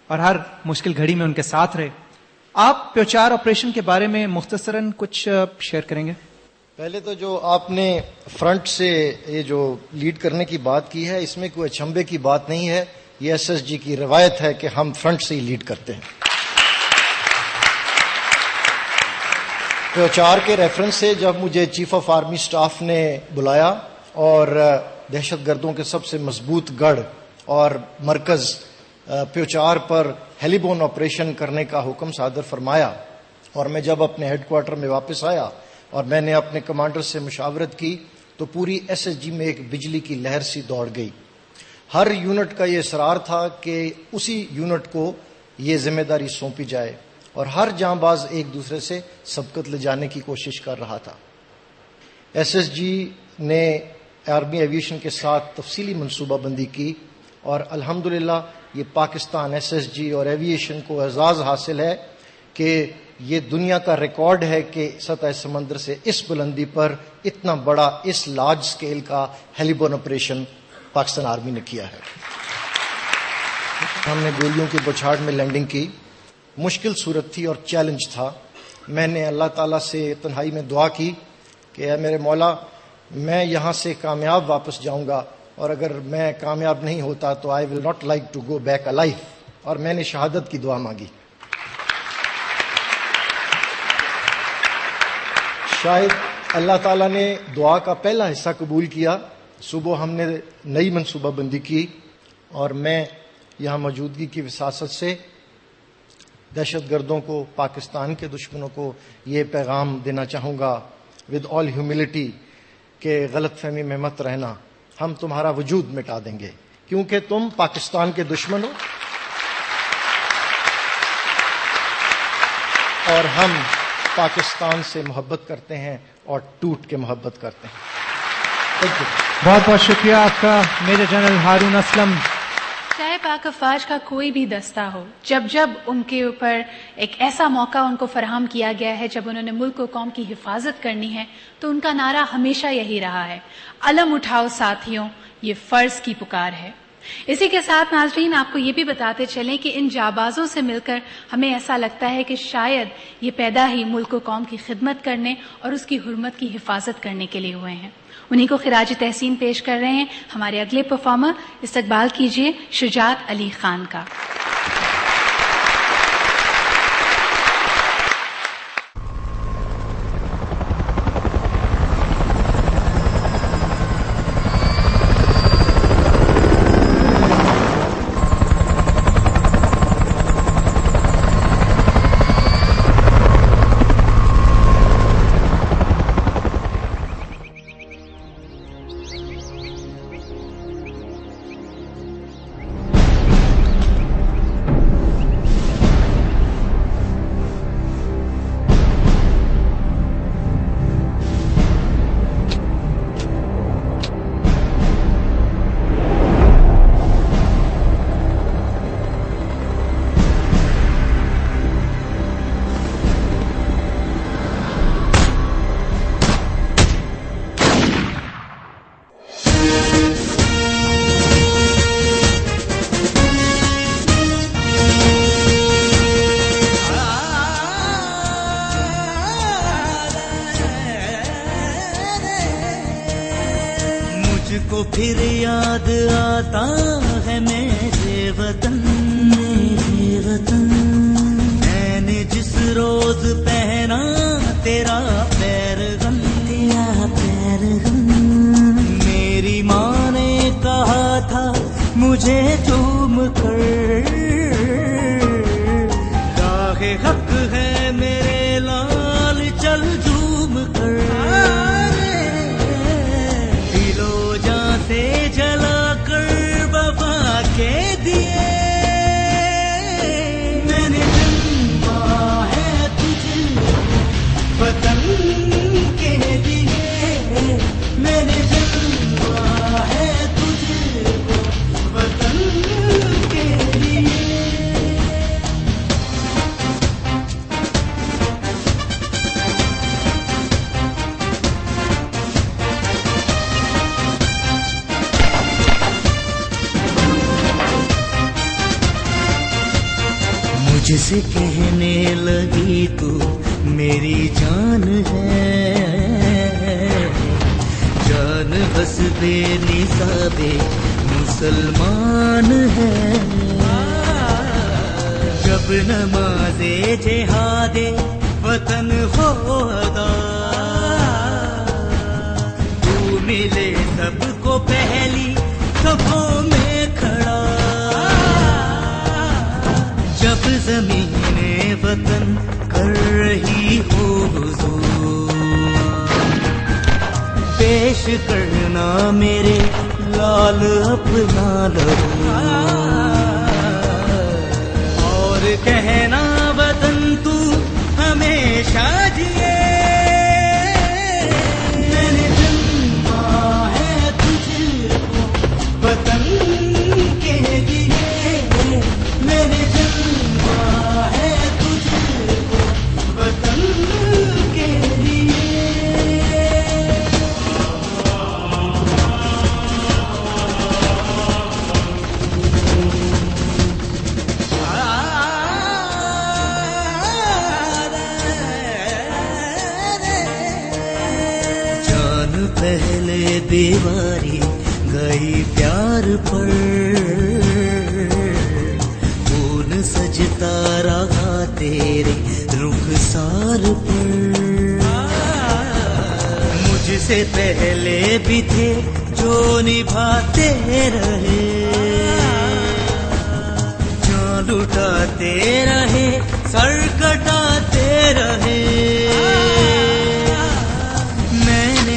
اور ہر مشکل گھڑی میں ان کے ساتھ رہے. آپ پیوچار آپریشن کے بارے میں مختصراً کچھ شیئر کریں گے؟ پہلے تو جو آپ نے فرنٹ سے یہ جو لیڈ کرنے کی بات کی ہے، اس میں کوئی اچنبے کی بات نہیں ہے. یہ ایس ایس جی کی روایت ہے کہ ہم فرنٹ سے ہی لیڈ کرتے ہیں. پیوچار کے ریفرنس سے جب مجھے چیف آف آرمی سٹاف نے بلایا اور دہشت گردوں کے سب سے مضبوط گڑھ اور مرکز پیوچار پر ہیلی بون آپریشن کرنے کا حکم صادر فرمایا، اور میں جب اپنے ہیڈ کوارٹر میں واپس آیا اور میں نے اپنے کمانڈر سے مشاورت کی تو پوری ایس ایس جی میں ایک بجلی کی لہر سی دوڑ گئی. ہر یونٹ کا یہ اصرار تھا کہ اسی یونٹ کو یہ ذمہ داری سونپی جائے، اور ہر جاں باز ایک دوسرے سے سبقت لے جانے کی کوشش کر رہا تھا. ایس ایس جی نے آرمی ایویشن کے ساتھ تفصیلی منصوبہ بندی کی، اور الحمدللہ یہ پاکستان ایس ایس جی اور ایویشن کو اعزاز حاصل ہے کہ یہ دنیا کا ریکارڈ ہے کہ سطح سمندر سے اس بلندی پر اتنا بڑا، اس لارج سکیل کا ہیلی بون آپریشن پاکستان آرمی نے کیا ہے. ہم نے گولیوں کی بچھاڑ میں لینڈنگ کی. مشکل صورت تھی اور چیلنج تھا. میں نے اللہ تعالیٰ سے تنہائی میں دعا کی کہ اے میرے مولا، میں یہاں سے کامیاب واپس جاؤں گا، اور اگر میں کامیاب نہیں ہوتا تو I will not like to go back alive. اور میں نے شہادت کی دعا مانگی. شاید اللہ تعالیٰ نے دعا کا پہلا حصہ قبول کیا. صبح ہم نے نئی منصوبہ بندی کی، اور میں یہاں موجودگی کی وساست سے دہشت گردوں کو، پاکستان کے دشمنوں کو یہ پیغام دینا چاہوں گا ود آل ہیوملٹی کہ غلط فہمی میں مت رہنا. ہم تمہارا وجود مٹا دیں گے کیونکہ تم پاکستان کے دشمن ہو، اور ہم پاکستان سے محبت کرتے ہیں اور ٹوٹ کے محبت کرتے ہیں. Thank you. بہت بہت شکریہ آپ کا میجر جنرل ہارون اسلم. چاہے پاک افواج کا کوئی بھی دستہ ہو، جب جب ان کے اوپر ایک ایسا موقع ان کو فراہم کیا گیا ہے جب انہوں نے ملک و قوم کی حفاظت کرنی ہے، تو ان کا نعرہ ہمیشہ یہی رہا ہے، علم اٹھاؤ ساتھیوں، یہ فرض کی پکار ہے. اسی کے ساتھ ناظرین آپ کو یہ بھی بتاتے چلیں کہ ان جابازوں سے مل کر ہمیں ایسا لگتا ہے کہ شاید یہ پیدا ہی ملک و قوم کی خدمت کرنے اور اس کی حرمت کی حفاظت کرنے کے لیے ہوئے ہیں. انہی کو خراج تحسین پیش کر رہے ہیں ہمارے اگلے پرفارمر. استقبال کیجیے شجاعت علی خان کا. پھر یاد آتا ہے میرے وطن، میں نے جس روز پہنا تیرا پیرغم، میری ماں نے کہا تھا مجھے چوم کر، راہ حق ہے میرے لال چل جھوم کر، دلو جاں سے جلا کر وفا کے دیے، میں نے جنما ہے تجھ وطن کے لیے، میں نے جنما ہے تجھ وطن کے مجھ سے کہنے لگی تو میری جان ہے، جان بس بے نصاب مسلمان ہے، جب نماز جہاد وطن ہو ادا، تو ملے سب کو پہلی صفوں میں کھڑا، جب زمین وطن کر رہی ہو حضور، پیش کرنا میرے لال اپنا لہو، اور کہنا وطن تو ہمیشہ جیے، میں نے جنما ہے تجھ کو وطن کے لیے، میں نے جنما ہے تجھ کو وطن کے لیے۔ پہلے دیواری گئی پیار پر، خون سجتا رہا تیرے رخسار پر، مجھ سے پہلے بھی تھے جو نبھاتے رہے، جان لٹاتے رہے سر کٹاتے رہے،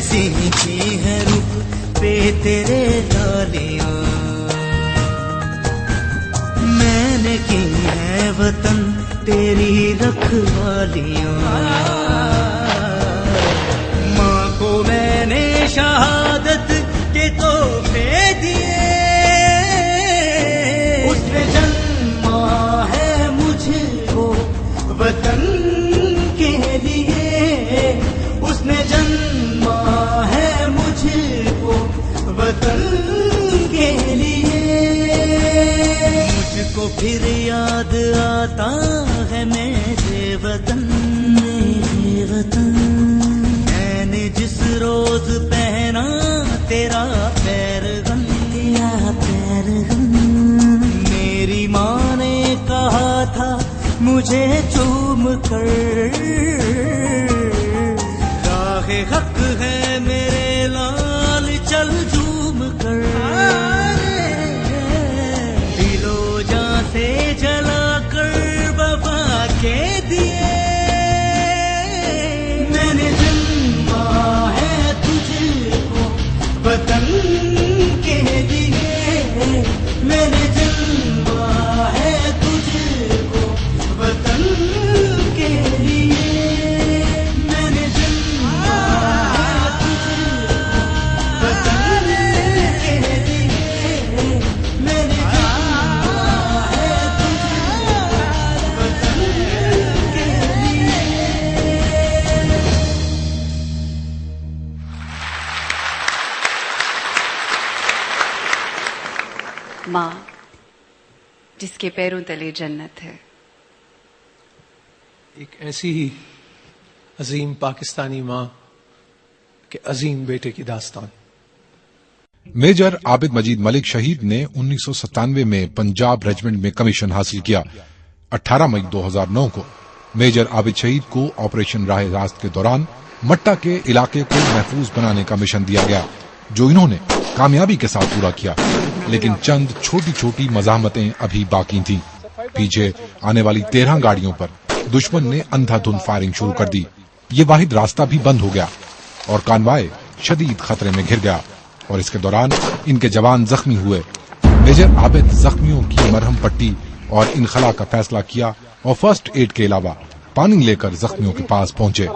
سیکھی ہے رخ پہ تیرے ڈالیاں، میں نے کی ہے وطن تیری رکھوالیاں، ماں کو میں نے شہادت کے تحفے دیے، اس نے جنما ہے مجھ کو وطن کے لیے، اس نے جنما ہے مجھ کو وطن کے لیے، مجھ کو پھر یاد آتا ہے میرے وطن، میرے وطن، میں نے جس روز پہنا تیرا پیرہن، تیرا پیرہن، میری ماں نے کہا تھا مجھے چوم کر، حق ہے میرے لال چل جھوم کر، دلو جاں سے جلا کر وفا کے دیے، میں نے جنما ہے تجھ کو وطن کے لیے، میں نے جنما ہے تجھ کو وطن کے لیے، میں نے ماں جس کے پیروں تلے جنت ہے، ایک ایسی ہی عظیم پاکستانی ماں کے عظیم بیٹے کی داستان۔ میجر عابد مجید ملک شہید نے 1997 میں پنجاب ریجمنٹ میں کمیشن حاصل کیا۔ 18 مئی 2009 کو میجر عابد شہید کو آپریشن راہ راست کے دوران مٹا کے علاقے کو محفوظ بنانے کا مشن دیا گیا، جو انہوں نے کامیابی کے ساتھ پورا کیا، لیکن چند چھوٹی چھوٹی مزاحمتیں ابھی باقی تھیں۔ پیچھے آنے والی 13 گاڑیوں پر دشمن نے اندھا دھند فائرنگ شروع کر دی۔ یہ واحد راستہ بھی بند ہو گیا اور کانوائے شدید خطرے میں گھر گیا، اور اس کے دوران ان کے جوان زخمی ہوئے۔ میجر عابد زخمیوں کی مرہم پٹی اور انخلا کا فیصلہ کیا اور فرسٹ ایڈ کے علاوہ پانی لے کر زخمیوں کے پاس پہنچے۔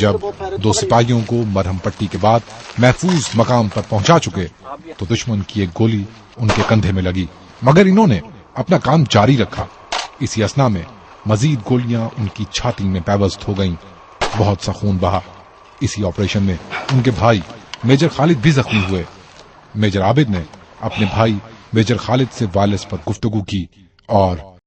جب 2 سپاہیوں کو مرہم پٹی کے بعد محفوظ مقام پر پہنچا چکے تو دشمن کی ایک گولی ان کے کندھے میں لگی، مگر انہوں نے اپنا کام جاری رکھا۔ اسی اثنا میں مزید گولیاں ان کی چھاتی میں پیوست ہو گئیں، بہت سا خون بہا۔ اسی آپریشن میں ان کے بھائی میجر خالد بھی زخمی ہوئے۔ میجر عابد نے اپنے بھائی میجر خالد سے وائرلیس پر گفتگو کی اور